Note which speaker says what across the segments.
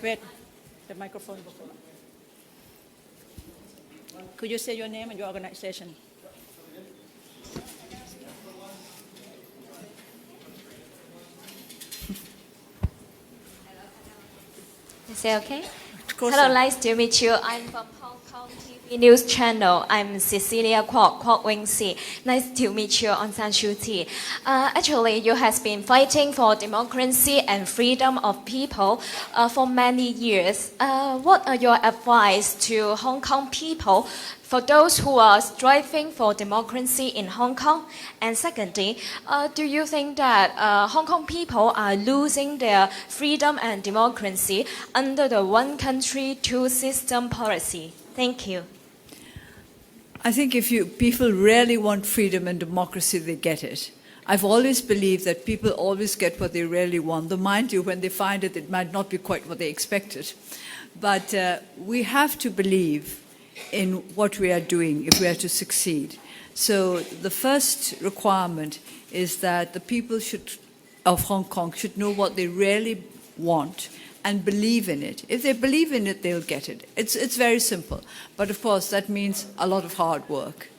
Speaker 1: Wait, the microphone. Could you say your name and your organization?
Speaker 2: Is it okay?
Speaker 1: Closer.
Speaker 2: Hello, nice to meet you. I'm from Hong Kong TV News Channel. I'm Cecilia Kwok Wing Si. Nice to meet you, Aung San Suu Kyi. Actually, you have been fighting for democracy and freedom of people for many years. What are your advice to Hong Kong people for those who are striving for democracy in Hong Kong? And secondly, do you think that Hong Kong people are losing their freedom and democracy under the one country, two system policy? Thank you.
Speaker 3: I think if people really want freedom and democracy, they get it. I've always believed that people always get what they really want. Though, mind you, when they find it, it might not be quite what they expected. But we have to believe in what we are doing if we are to succeed. So the first requirement is that the people of Hong Kong should know what they really want and believe in it. If they believe in it, they'll get it. It's very simple. But of course, that means a lot of hard work.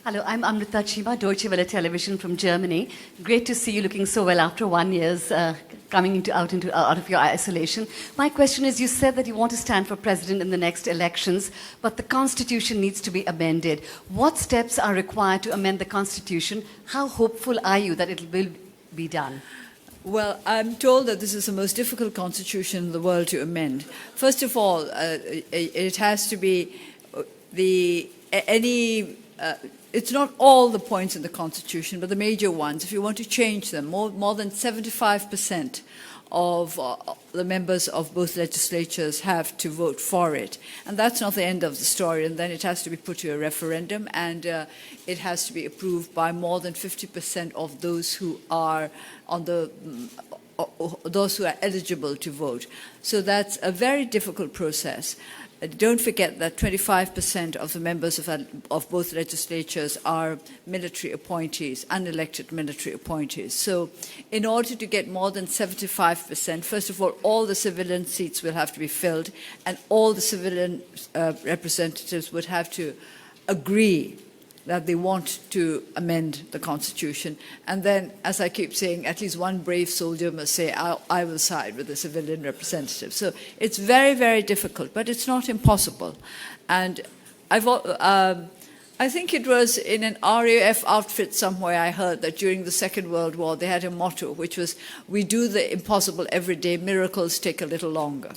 Speaker 4: Hello, I'm Amrita Chima, Deutsche Welle Television from Germany. Great to see you looking so well after 1 year coming out of your isolation. My question is, you said that you want to stand for president in the next elections, but the constitution needs to be amended. What steps are required to amend the constitution? How hopeful are you that it will be done?
Speaker 3: Well, I'm told that this is the most difficult constitution in the world to amend. First of all, it has to be it's not all the points in the Constitution, but the major ones. If you want to change them, more than 75% of the members of both legislatures have to vote for it. And that's not the end of the story. And then it has to be put to a referendum, and it has to be approved by more than 50% of those who are those who are eligible to vote. So that's a very difficult process. Don't forget that 25% of the members of both legislatures are military appointees, unelected military appointees. So in order to get more than 75%, first of all the civilian seats will have to be filled, and all the civilian representatives would have to agree that they want to amend the Constitution. And then, as I keep saying, at least one brave soldier must say, I will side with the civilian representative. So it's very, very difficult, but it's not impossible. And I think it was in an RAF outfit somewhere I heard that during the Second World War they had a motto, which was, we do the impossible every day, miracles take a little longer.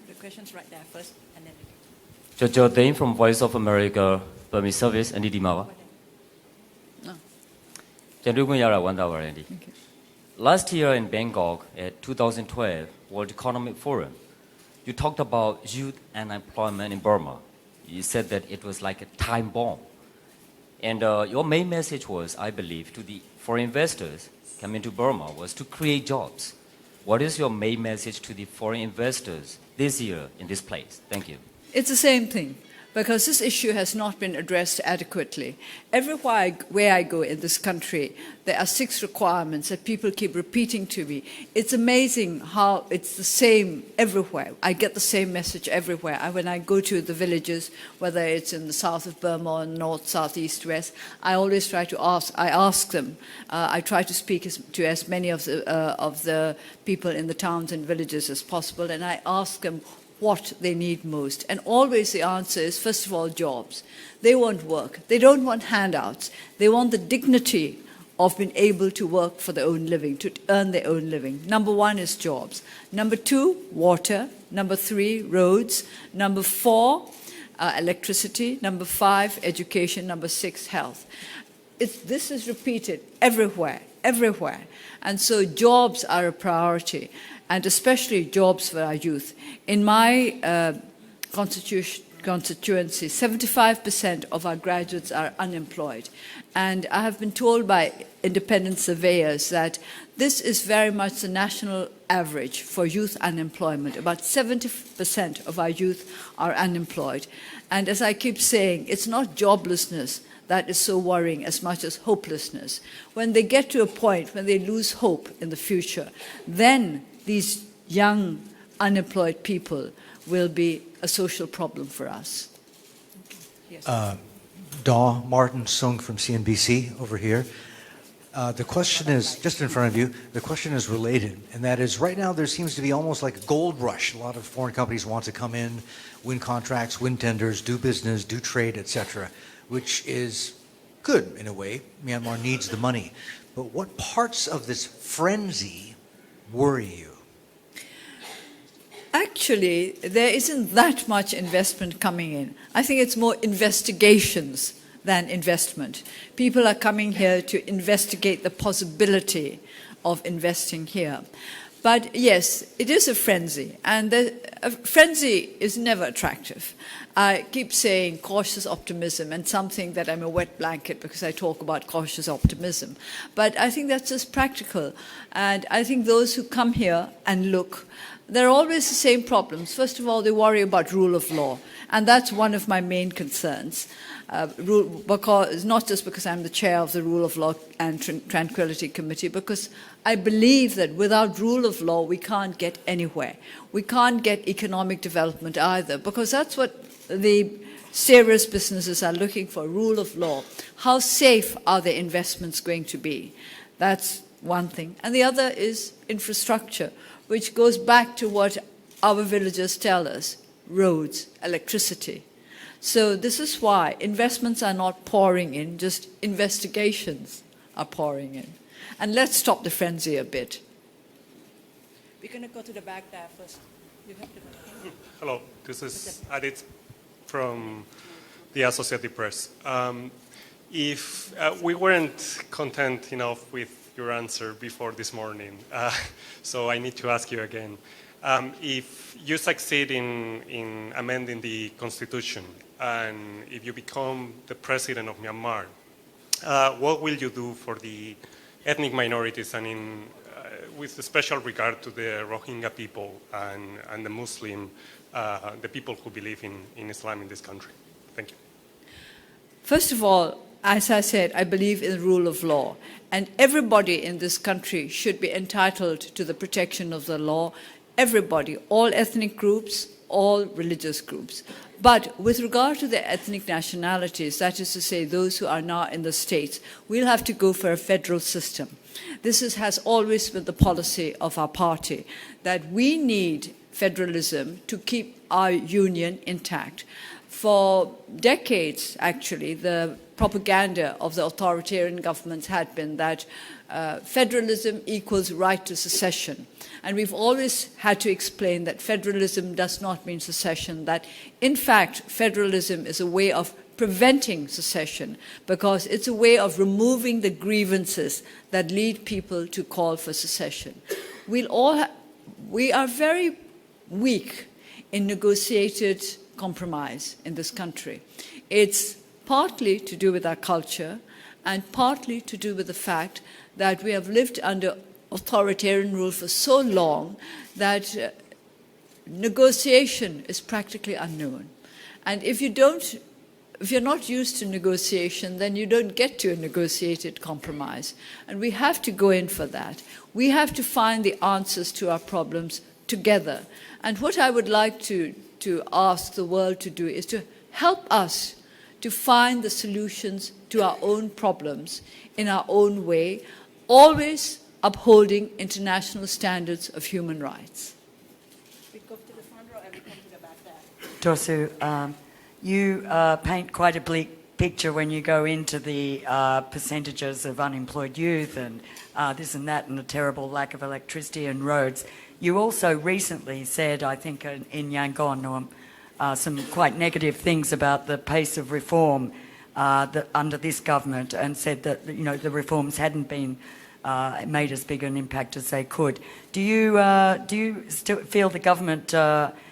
Speaker 1: The question's right there first, and then...
Speaker 5: Jojo Dane from Voice of America, Burmese Service, and Dimawa. Last year in Bangkok at 2012 World Economic Forum, you talked about youth unemployment in Burma. You said that it was like a time bomb. And your main message was, I believe, to the foreign investors coming to Burma was to create jobs. What is your main message to the foreign investors this year in this place? Thank you.
Speaker 3: It's the same thing, because this issue has not been addressed adequately. Everywhere where I go in this country, there are 6 requirements that people keep repeating to me. It's amazing how it's the same everywhere. I get the same message everywhere. When I go to the villages, whether it's in the south of Burma or north, south, east, west, I always try to ask them. I try to speak to as many of the people in the towns and villages as possible, and I ask them what they need most. And always the answer is, first of all, jobs. They want work. They don't want handouts. They want the dignity of being able to work for their own living, to earn their own living. Number 1 is jobs. Number 2, water. Number 3, roads. Number 4, electricity. Number 5, education. Number 6, health. This is repeated everywhere. And so jobs are a priority, and especially jobs for our youth. In my constituency, 75% of our graduates are unemployed. And I have been told by independent surveyors that this is very much the national average for youth unemployment. About 70% of our youth are unemployed. And as I keep saying, it's not joblessness that is so worrying as much as hopelessness. When they get to a point when they lose hope in the future, then these young, unemployed people will be a social problem for us.
Speaker 1: Yes.
Speaker 6: Daw Martin Sung from CNBC over here. The question is, just in front of you, the question is related, and that is, right now there seems to be almost like a gold rush. A lot of foreign companies want to come in, win contracts, win tenders, do business, do trade, etc., which is good in a way. Myanmar needs the money. But what parts of this frenzy worry you?
Speaker 3: Actually, there isn't that much investment coming in. I think it's more investigations than investment. People are coming here to investigate the possibility of investing here. But yes, it is a frenzy, and a frenzy is never attractive. I keep saying cautious optimism, and something that I'm a wet blanket because I talk about cautious optimism. But I think that's just practical. And I think those who come here and look, there are always the same problems. First of all, they worry about rule of law, and that's one of my main concerns. Because, not just because I'm the chair of the Rule of Law and Tranquility Committee, because I believe that without rule of law, we can't get anywhere. We can't get economic development either, because that's what the serious businesses are looking for, rule of law. How safe are their investments going to be? That's one thing. And the other is infrastructure, which goes back to what our villagers tell us, roads, electricity. So this is why investments are not pouring in, just investigations are pouring in. And let's stop the frenzy a bit.
Speaker 1: We're going to go to the back there first. You have to go.
Speaker 7: Hello, this is Adit from the Associated Press. If we weren't content enough with your answer before this morning, so I need to ask you again. If you succeed in amending the Constitution, and if you become the president of Myanmar, what will you do for the ethnic minorities, and with special regard to the Rohingya people and the Muslim, the people who believe in Islam in this country? Thank you.
Speaker 3: First of all, as I said, I believe in the rule of law, and everybody in this country should be entitled to the protection of the law. Everybody, all ethnic groups, all religious groups. But with regard to the ethnic nationalities, that is to say those who are now in the states, we'll have to go for a federal system. This has always been the policy of our party, that we need federalism to keep our union intact. For decades, actually, the propaganda of the authoritarian governments had been that federalism equals right to secession. And we've always had to explain that federalism does not mean secession, that in fact federalism is a way of preventing secession because it's a way of removing the grievances that lead people to call for secession. We are very weak in negotiated compromise in this country. It's partly to do with our culture and partly to do with the fact that we have lived under authoritarian rule for so long that negotiation is practically unknown. And if you're not used to negotiation, then you don't get to a negotiated compromise. And we have to go in for that. We have to find the answers to our problems together. And what I would like to ask the world to do is to help us to find the solutions to our own problems in our own way, always upholding international standards of human rights.
Speaker 1: We go to the front row and we come to the back there.
Speaker 8: Tosu, you paint quite a bleak picture when you go into the percentages of unemployed youth and this and that and the terrible lack of electricity and roads. You also recently said, I think in Yangon, some quite negative things about the pace of reform under this government, and said that the reforms hadn't been made as big an impact as they could. Do you still feel the government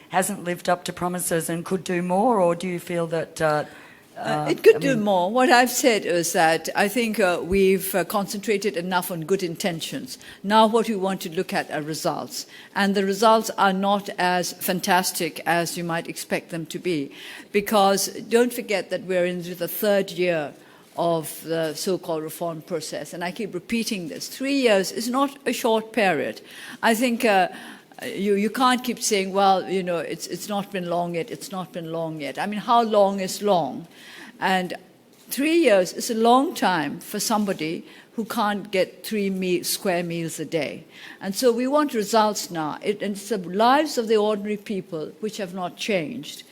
Speaker 8: hasn't lived up to promises and could do more, or do you feel that
Speaker 3: it could do more? What I've said is that I think we've concentrated enough on good intentions. Now what we want to look at are results. And the results are not as fantastic as you might expect them to be. Because don't forget that we're into the third year of the so-called reform process. And I keep repeating this. 3 years is not a short period. I think you can't keep saying, well, you know, it's not been long yet, it's not been long yet. I mean, how long is long? And 3 years is a long time for somebody who can't get square meals a day. And so we want results now. And it's the lives of the ordinary people which have not changed.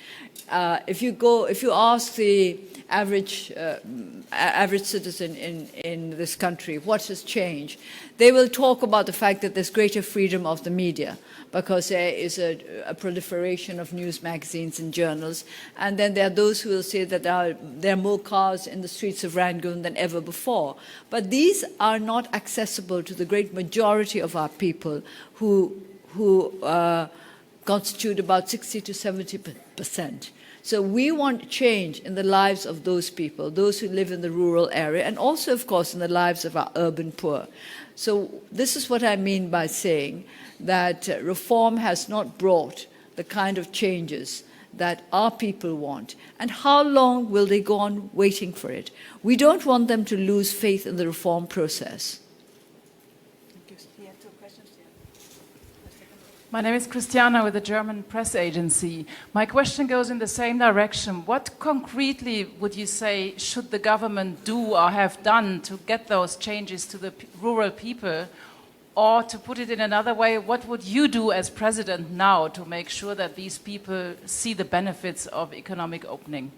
Speaker 3: If you ask the average citizen in this country what has changed, they will talk about the fact that there's greater freedom of the media because there is a proliferation of news magazines and journals. And then there are those who will say that there are more cars in the streets of Rangoon than ever before. But these are not accessible to the great majority of our people who constitute about 60 to 70%. So we want change in the lives of those people, those who live in the rural area, and also, of course, in the lives of our urban poor. So this is what I mean by saying that reform has not brought the kind of changes that our people want. And how long will they go on waiting for it? We don't want them to lose faith in the reform process.
Speaker 9: My name is Christiana with the German press agency. My question goes in the same direction. What concretely would you say should the government do or have done to get those changes to the rural people? Or to put it in another way, what would you do as president now to make sure that these people see the benefits of economic opening?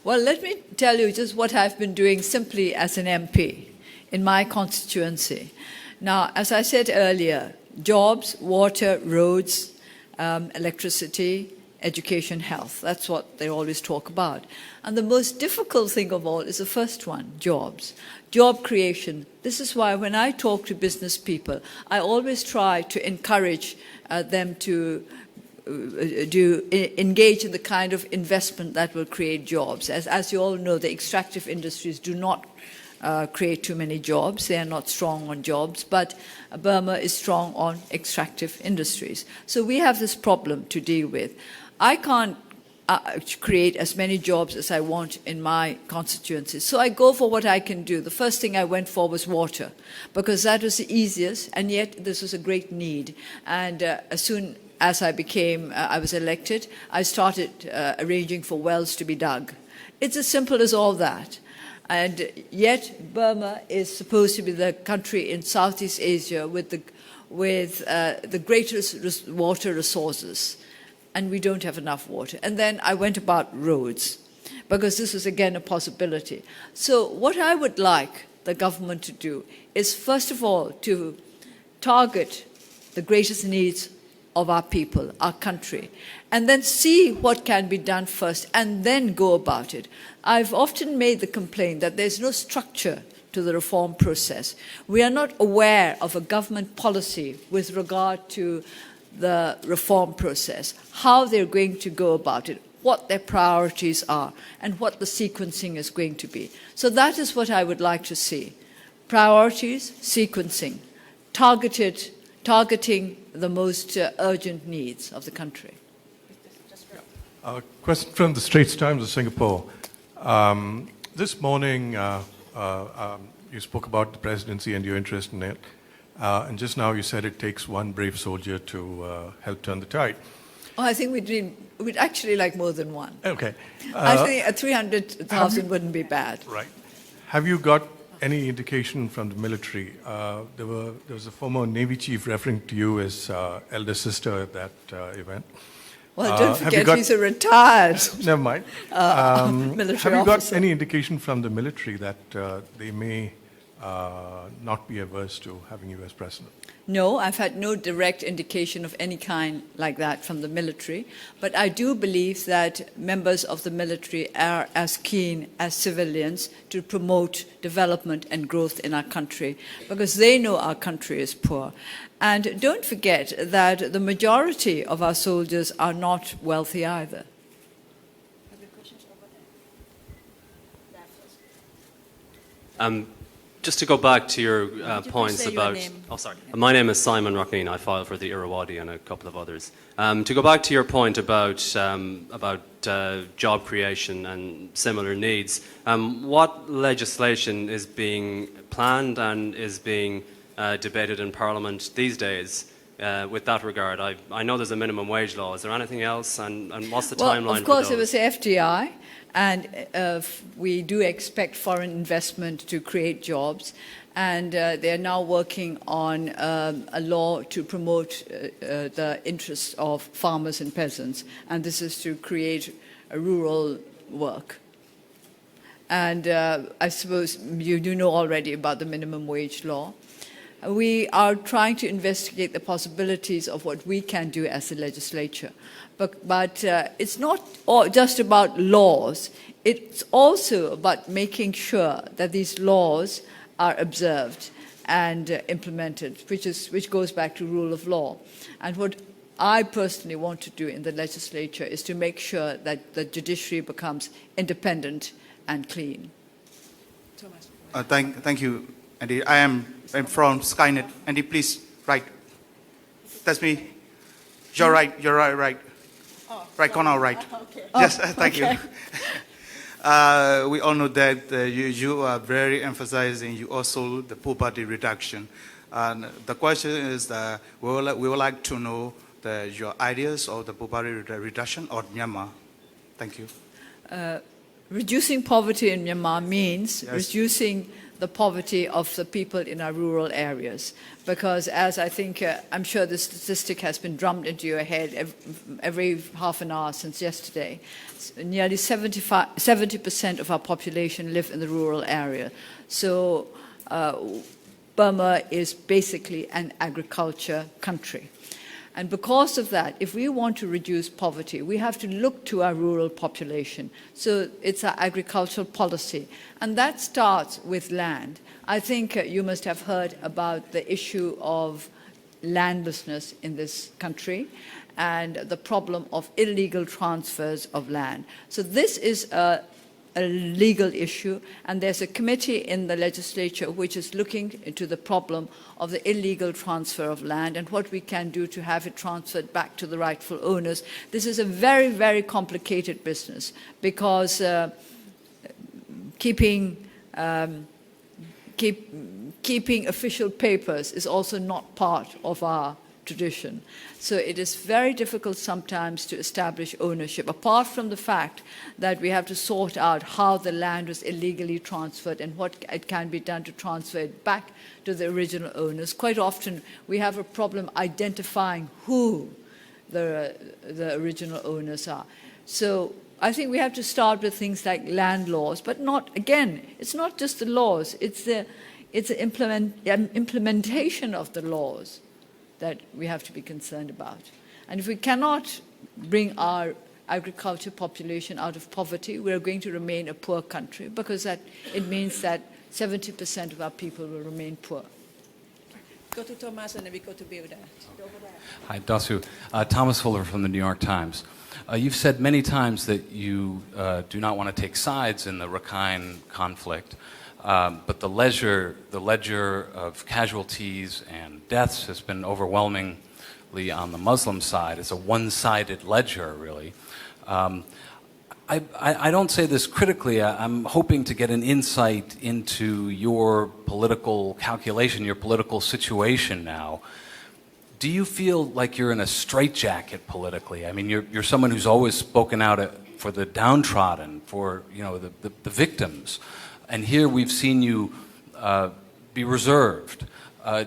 Speaker 3: Well, let me tell you just what I've been doing simply as an MP in my constituency. Now, as I said earlier, jobs, water, roads, electricity, education, health. That's what they always talk about. And the most difficult thing of all is the first one, jobs. Job creation. This is why when I talk to business people, I always try to encourage them to engage in the kind of investment that will create jobs. As you all know, the extractive industries do not create too many jobs. They are not strong on jobs, but Burma is strong on extractive industries. So we have this problem to deal with. I can't create as many jobs as I want in my constituency. So I go for what I can do. The first thing I went for was water, because that was the easiest, and yet this was a great need. And as soon as I was elected, I started arranging for wells to be dug. It's as simple as all that. And yet Burma is supposed to be the country in Southeast Asia with the greatest water resources. And we don't have enough water. And then I went about roads, because this was again a possibility. So what I would like the government to do is, first of all, to target the greatest needs of our people, our country, and then see what can be done first, and then go about it. I've often made the complaint that there's no structure to the reform process. We are not aware of a government policy with regard to the reform process, how they're going to go about it, what their priorities are, and what the sequencing is going to be. So that is what I would like to see. Priorities, sequencing, targeting the most urgent needs of the country.
Speaker 10: Question from the Straits Times of Singapore. This morning, you spoke about the presidency and your interest in it. And just now you said it takes one brave soldier to help turn the tide.
Speaker 3: Oh, I think we'd actually like more than one.
Speaker 10: Okay.
Speaker 3: I think 300,000 wouldn't be bad.
Speaker 10: Right. Have you got any indication from the military? There was a former Navy chief referring to you as elder sister at that event.
Speaker 3: Well, don't forget he's a retired
Speaker 10: never mind.
Speaker 3: military
Speaker 10: Have you
Speaker 3: officer.
Speaker 10: got any indication from the military that they may not be averse to having you as president?
Speaker 3: No, I've had no direct indication of any kind like that from the military. But I do believe that members of the military are as keen as civilians to promote development and growth in our country, because they know our country is poor. And don't forget that the majority of our soldiers are not wealthy either.
Speaker 11: Just to go back to your points about... Oh, sorry. My name is Simon Rockneen. I file for the Irrawaddy and a couple of others. To go back to your point about job creation and similar needs. What legislation is being planned and is being debated in Parliament these days with that regard? I know there's a minimum wage law. Is there anything else? And what's the timeline for those?
Speaker 3: Of course, it was the FDI, and we do expect foreign investment to create jobs. And they're now working on a law to promote the interests of farmers and peasants. And this is to create a rural work. And I suppose you do know already about the minimum wage law. We are trying to investigate the possibilities of what we can do as a legislature. But it's not just about laws. It's also about making sure that these laws are observed and implemented, which goes back to rule of law. And what I personally want to do in the legislature is to make sure that the judiciary becomes independent and clean.
Speaker 1: Thomas.
Speaker 12: Thank you, Andy. I'm from Skynet. Andy, please, right. That's me. You're right.
Speaker 1: Oh,
Speaker 12: right corner, right.
Speaker 1: Okay.
Speaker 12: Yes, thank you. We all know that you are very emphasizing you also the poverty reduction. And the question is that we would like to know your ideas of the poverty reduction of Myanmar. Thank you.
Speaker 3: Reducing poverty in Myanmar means reducing the poverty of the people in our rural areas. Because as I think, I'm sure the statistic has been drummed into your head every half an hour since yesterday, nearly 70% of our population live in the rural area. So Burma is basically an agriculture country. And because of that, if we want to reduce poverty, we have to look to our rural population. So it's our agricultural policy. And that starts with land. I think you must have heard about the issue of landlessness in this country and the problem of illegal transfers of land. So this is a legal issue, and there's a committee in the legislature which is looking into the problem of the illegal transfer of land and what we can do to have it transferred back to the rightful owners. This is a very, very complicated business because keeping official papers is also not part of our tradition. So it is very difficult sometimes to establish ownership, apart from the fact that we have to sort out how the land was illegally transferred and what it can be done to transfer it back to the original owners. Quite often we have a problem identifying who the original owners are. So I think we have to start with things like land laws, but it's not just the laws, it's the implementation of the laws that we have to be concerned about. And if we cannot bring our agriculture population out of poverty, we are going to remain a poor country because it means that 70% of our people will remain poor.
Speaker 1: Go to Thomas and then we go to Bilda.
Speaker 13: Hi, Dasu. Thomas Fuller from the New York Times. You've said many times that you do not want to take sides in the Rakhine conflict. But the ledger of casualties and deaths has been overwhelmingly on the Muslim side. It's a one-sided ledger, really. I don't say this critically. I'm hoping to get an insight into your political calculation, your political situation now. Do you feel like you're in a straitjacket politically? I mean, you're someone who's always spoken out for the downtrodden, for the victims. And here we've seen you be reserved.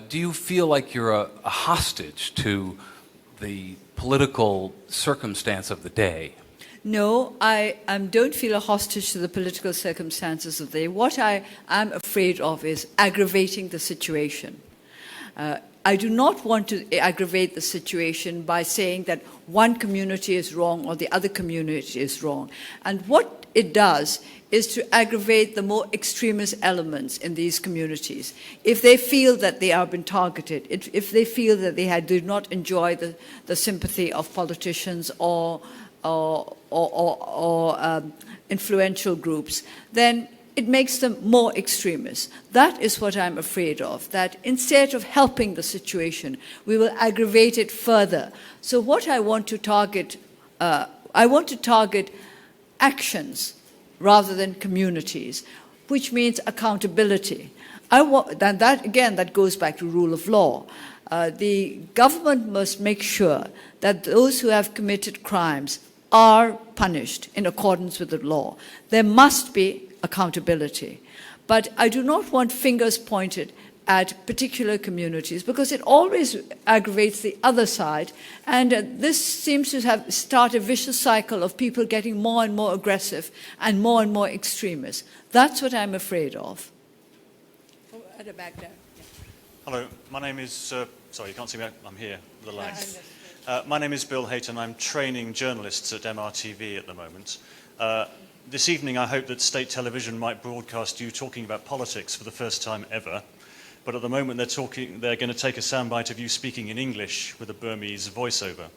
Speaker 13: Do you feel like you're a hostage to the political circumstance of the day?
Speaker 3: No, I don't feel a hostage to the political circumstances of the day. What I am afraid of is aggravating the situation. I do not want to aggravate the situation by saying that one community is wrong or the other community is wrong. And what it does is to aggravate the more extremist elements in these communities. If they feel that they have been targeted, if they feel that they do not enjoy the sympathy of politicians or influential groups, then it makes them more extremist. That is what I'm afraid of, that instead of helping the situation, we will aggravate it further. So what I want to target actions rather than communities, which means accountability. That goes back to rule of law. The government must make sure that those who have committed crimes are punished in accordance with the law. There must be accountability. But I do not want fingers pointed at particular communities, because it always aggravates the other side, and this seems to have started a vicious cycle of people getting more and more aggressive and more extremist. That's what I'm afraid of.
Speaker 1: Oh, at the back there.
Speaker 14: Hello, my name is, sorry, you can't see me, I'm here with the lights. My name is Bill Hayton, I'm training journalists at MRTV at the moment. This evening I hope that state television might broadcast you talking about politics for the first time ever. But at the moment they're going to take a soundbite of you speaking in English with a Burmese voiceover.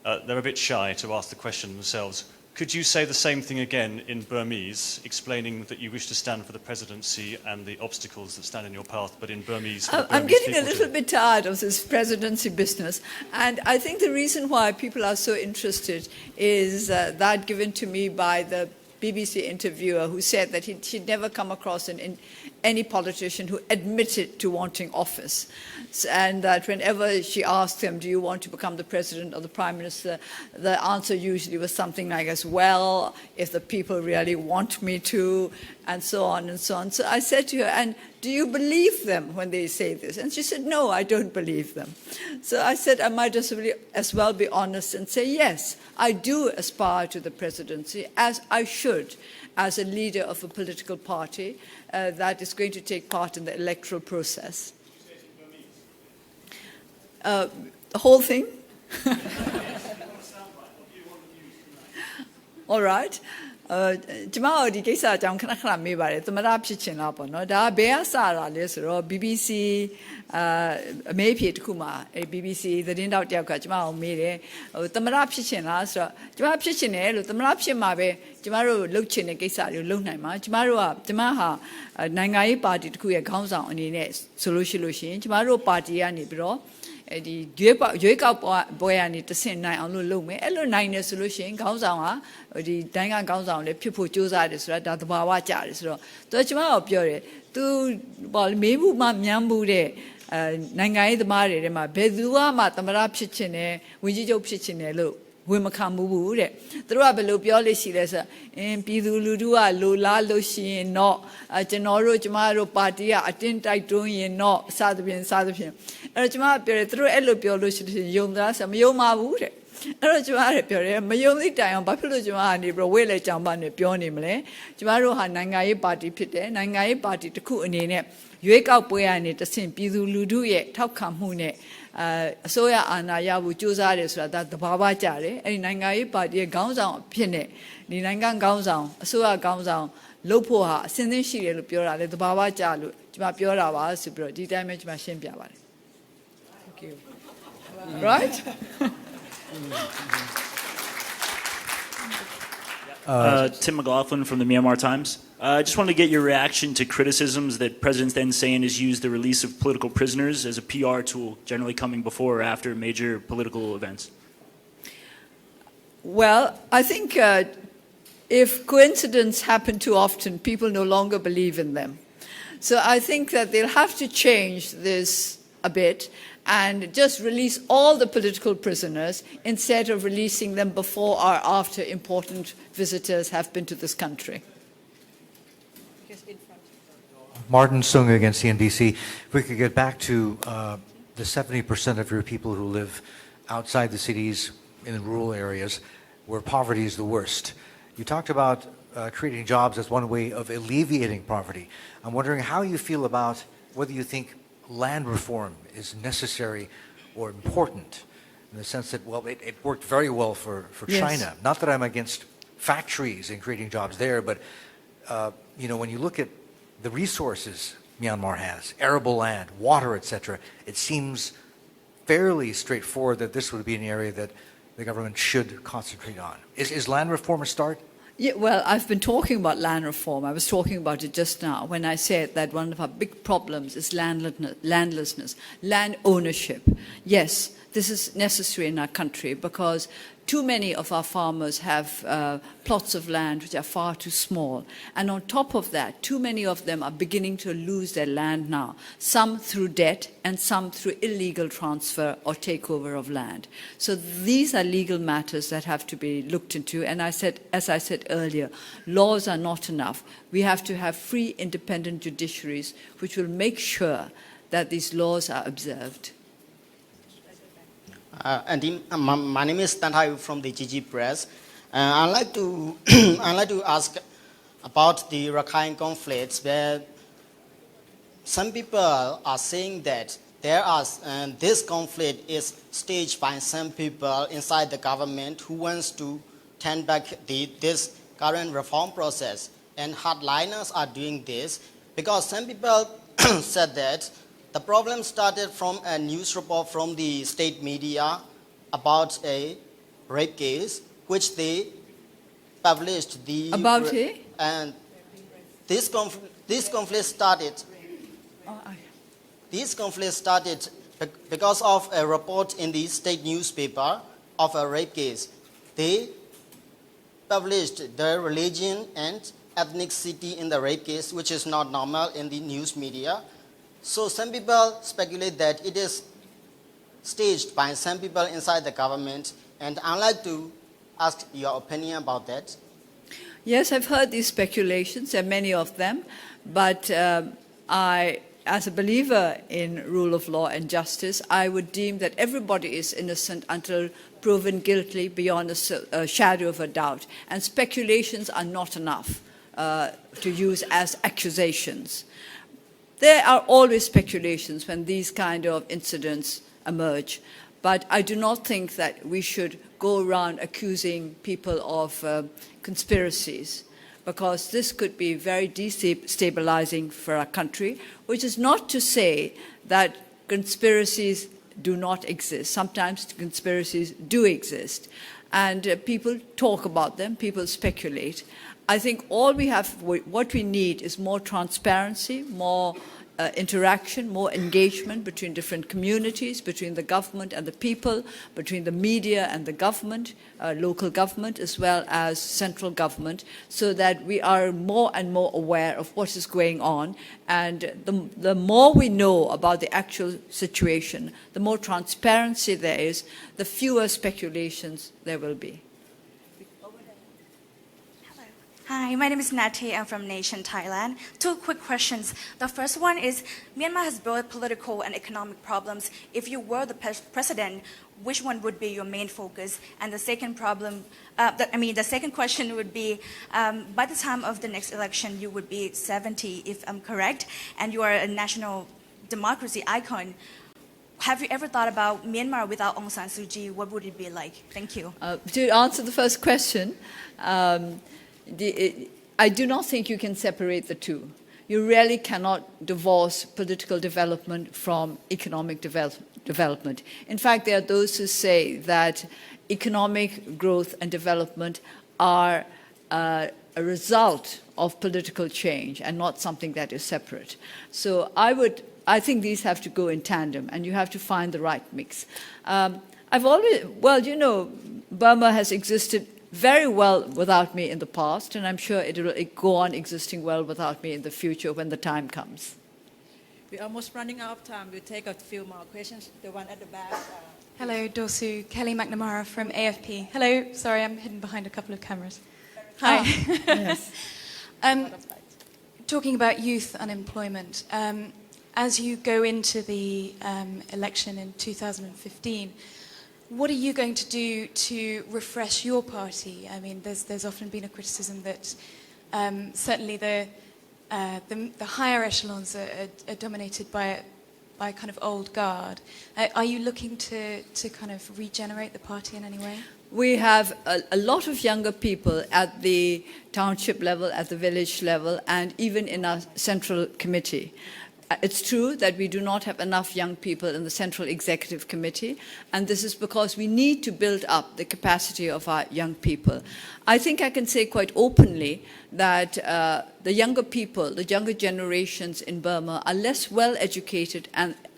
Speaker 14: They're a bit shy to ask the question themselves. Could you say the same thing again in Burmese, explaining that you wish to stand for the presidency and the obstacles that stand in your path, but in Burmese?
Speaker 3: I'm getting a little bit tired of this presidency business, and I think the reason why people are so interested is that given to me by the BBC interviewer who said that she'd never come across any politician who admitted to wanting office. And that whenever she asked him, do you want to become the president or the prime minister, the answer usually was something like, as well, if the people really want me to, and so on and so on. So I said to her, and do you believe them when they say this? And she said, no, I don't believe them. So I said, I might as well be honest and say, yes, I do aspire to the presidency, as I should, as a leader of a political party that is going to take part in the electoral process. The whole thing? All right. ကျမတို့ဒီကိစ္စအကြောင်းခဏခဏမေးပါတယ်သမရဖြစ်ချင်လားပေါ့နော်ဒါဘယ်ကစတာလဲဆိုတော့ BBC အမေးဖြေတစ်ခုမှာ BBC သတင်းတောက်တယောက်ကကျမကိုမေးတယ်သမရဖြစ်ချင်လားဆိုတော့ကျမဖြစ်ချင်တယ်လို့သမရဖြစ်မှာပဲကျမတို့လှုပ်ချင်တဲ့ကိစ္စတွေကိုလုပ်နိုင်မှာကျမဟာနိုင်ငံရေးပါတီတစ်ခုရဲ့ခေါင်းဆောင်အနေနဲ့ဆိုလို့ရှိရင်ကျမတို့ပါတီကနေပြီးတော့ဒီရွေးကောက်ပွဲကနေတဆင့်နိုင်အောင်လုပ်မယ်အဲ့လိုနိုင်နေဆိုလို့ရှိရင်ခေါင်းဆောင်ဟာဒီတိုင်းကခေါင်းဆောင်လည်းဖြစ်ဖို့ကြိုးစားတယ်ဆိုတာဒါသဘာဝကျတယ်ဆိုတော့သူကကျမကိုပြောတယ်သူမေးမှုမှမြန်းမှုတဲ့နိုင်ငံရေးသမားတွေထဲမှာဘယ်သူမှသမရဖြစ်ချင်တယ်ဝင်ကြီးချုပ်ဖြစ်ချင်တယ်လို့ဝင်မခံဘူးတဲ့သူတို့ကဘယ်လိုပြောလို့ရှိလဲဆိုပြည်သူလူထုကလိုလားလို့ရှိရင်တော့ကျမတို့ပါတီကအတင်းတိုက်တွန်းရင်တော့စသဖြင့်အဲ့တော့ကျမပြောတယ်သူတို့အဲ့လိုပြောလို့ရှိရင်ယုံသားဆိုမယုံပါဘူးတဲ့အဲ့တော့ကျမလည်းပြောတယ်မယုံသည့်တိုင်အောင်ဘာဖြစ်လို့ကျမကနေပြီးဝိလေကြောင်ပါနဲ့ပြောနေမလဲကျမတို့ဟာနိုင်ငံရေးပါတီဖြစ်တယ်နိုင်ငံရေးပါတီတစ်ခုအနေနဲ့ရွေးကောက်ပွဲကနေတဆင့်ပြည်သူလူထုရဲ့ထောက်ခံမှုနဲ့အစိုးရအာဏာရဖို့ကြိုးစားတယ်ဆိုတာဒါသဘာဝကျတယ်အဲ့ဒီနိုင်ငံရေးပါတီရဲ့ခေါင်းဆောင်အဖြစ်နဲ့ဒီနိုင်ငံခေါင်းဆောင်အစိုးရခေါင်းဆောင်လုပ်ဖို့ဟာအစဉ်သင့်ရှိတယ်လို့ပြောတာလေသဘာဝကျလို့ကျမပြောတာပါဆိုပြီးတော့ဒီတိုင်းပဲကျမရှင်းပြပါတယ် Thank you Right
Speaker 15: Tim McLaughlin from the Myanmar Times. I just wanted to get your reaction to criticisms that President Thein Sein has used the release of political prisoners as a PR tool, generally coming before or after major political events.
Speaker 3: Well, I think if coincidences happen too often, people no longer believe in them. So I think that they'll have to change this a bit and just release all the political prisoners instead of releasing them before or after important visitors have been to this country.
Speaker 6: Martin Sung against CNBC. If we could get back to the 70% of your people who live outside the cities in the rural areas where poverty is the worst. You talked about creating jobs as one way of alleviating poverty. I'm wondering how you feel about whether you think land reform is necessary or important in the sense that, well, it worked very well for
Speaker 3: Yes.
Speaker 6: China. Not that I'm against factories and creating jobs there, but, when you look at the resources Myanmar has, arable land, water, etc., it seems fairly straightforward that this would be an area that the government should concentrate on. Is land reform a start?
Speaker 3: Yeah, well, I've been talking about land reform. I was talking about it just now when I said that one of our big problems is landlessness, land ownership. Yes, this is necessary in our country because too many of our farmers have plots of land which are far too small. And on top of that, too many of them are beginning to lose their land now, some through debt and some through illegal transfer or takeover of land. So these are legal matters that have to be looked into. And as I said earlier, laws are not enough. We have to have free, independent judiciaries which will make sure that these laws are observed.
Speaker 16: My name is Tanhai from the GG Press. I'd like to I'd like to ask about the Rakhine conflicts, where some people are saying that this conflict is staged by some people inside the government who wants to turn back this current reform process, and hardliners are doing this because some people said that the problem started from a news report from the state media about a rape case, which they published. And this conflict started. This conflict started because of a report in the state newspaper of a rape case. They published the religion and ethnicity in the rape case, which is not normal in the news media. So some people speculate that it is staged by some people inside the government, and I'd like to ask your opinion about that.
Speaker 3: Yes, I've heard these speculations, there are many of them, but as a believer in rule of law and justice, I would deem that everybody is innocent until proven guilty beyond a shadow of a doubt, and speculations are not enough to use as accusations. There are always speculations when these kind of incidents emerge, but I do not think that we should go around accusing people of conspiracies, because this could be very destabilizing for our country, which is not to say that conspiracies do not exist. Sometimes conspiracies do exist, and people talk about them, people speculate. I think what we need is more transparency, more interaction, more engagement between different communities, between the government and the people, between the media and the government, local government as well as central government, so that we are more and more aware of what is going on. And the more we know about the actual situation, the more transparency there is, the fewer speculations there will be.
Speaker 17: Hi, my name is Nati. I'm from Nation, Thailand. Two quick questions. The first one is, Myanmar has both political and economic problems. If you were the president, which one would be your main focus? And the second the second question would be, by the time of the next election, you would be 70, if I'm correct, and you are a national democracy icon. Have you ever thought about Myanmar without Aung San Suu Kyi? What would it be like? Thank you.
Speaker 3: To answer the first question, I do not think you can separate the two. You really cannot divorce political development from economic development. In fact, there are those who say that economic growth and development are a result of political change and not something that is separate. So I think these have to go in tandem, and you have to find the right mix. Burma has existed very well without me in the past, and I'm sure it will go on existing well without me in the future when the time comes.
Speaker 1: We're almost running out of time. We'll take a few more questions. The one at the back.
Speaker 18: Hello, Dorsu. Kelly McNamara from AFP. Hello. Sorry, I'm hidden behind a couple of cameras. Hi.
Speaker 3: Yes.
Speaker 18: Talking about youth unemployment, as you go into the election in 2015, what are you going to do to refresh your party? I mean, there's often been a criticism that certainly the higher echelons are dominated by kind of old guard. Are you looking to kind of regenerate the party in any way?
Speaker 3: We have a lot of younger people at the township level, at the village level, and even in our central committee. It's true that we do not have enough young people in the Central Executive Committee, and this is because we need to build up the capacity of our young people. I think I can say quite openly that the younger people, the younger generations in Burma are less well educated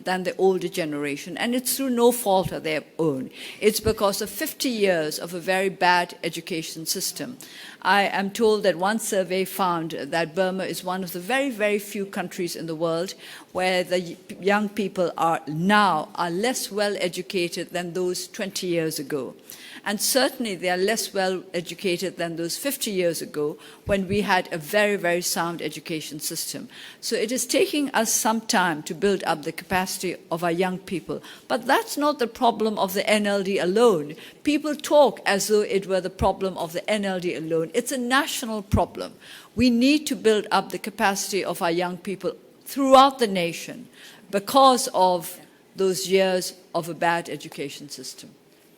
Speaker 3: than the older generation, and it's through no fault of their own. It's because of 50 years of a very bad education system. I am told that one survey found that Burma is one of the very, very few countries in the world where the young people are less well educated than those 20 years ago. And certainly they are less well educated than those 50 years ago when we had a very, very sound education system. So it is taking us some time to build up the capacity of our young people. But that's not the problem of the NLD alone. People talk as though it were the problem of the NLD alone. It's a national problem. We need to build up the capacity of our young people throughout the nation because of those years of a bad education system.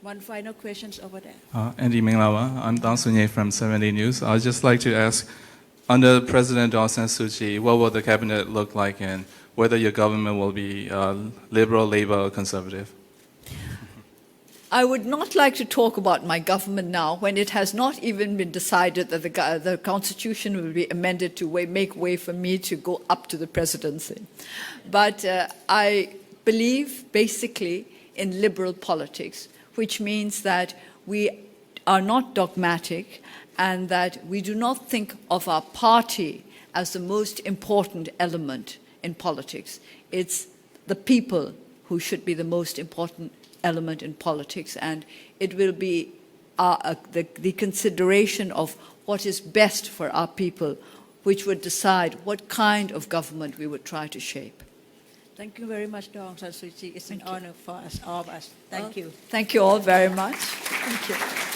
Speaker 1: One final question over there.
Speaker 19: Andy Minglawa, I'm Dang Sunye from 70 News. I'd just like to ask, under President Aung San Suu Kyi, what will the cabinet look like and whether your government will be liberal, Labour or conservative?
Speaker 3: I would not like to talk about my government now when it has not even been decided that the constitution will be amended to make way for me to go up to the presidency. But I believe basically in liberal politics, which means that we are not dogmatic and that we do not think of our party as the most important element in politics. It's the people who should be the most important element in politics, and it will be the consideration of what is best for our people which would decide what kind of government we would try to shape.
Speaker 1: Thank you very much, Aung San Suu Kyi. It's an honor for us, all of us. Thank you.
Speaker 3: Thank you all very much. Thank you.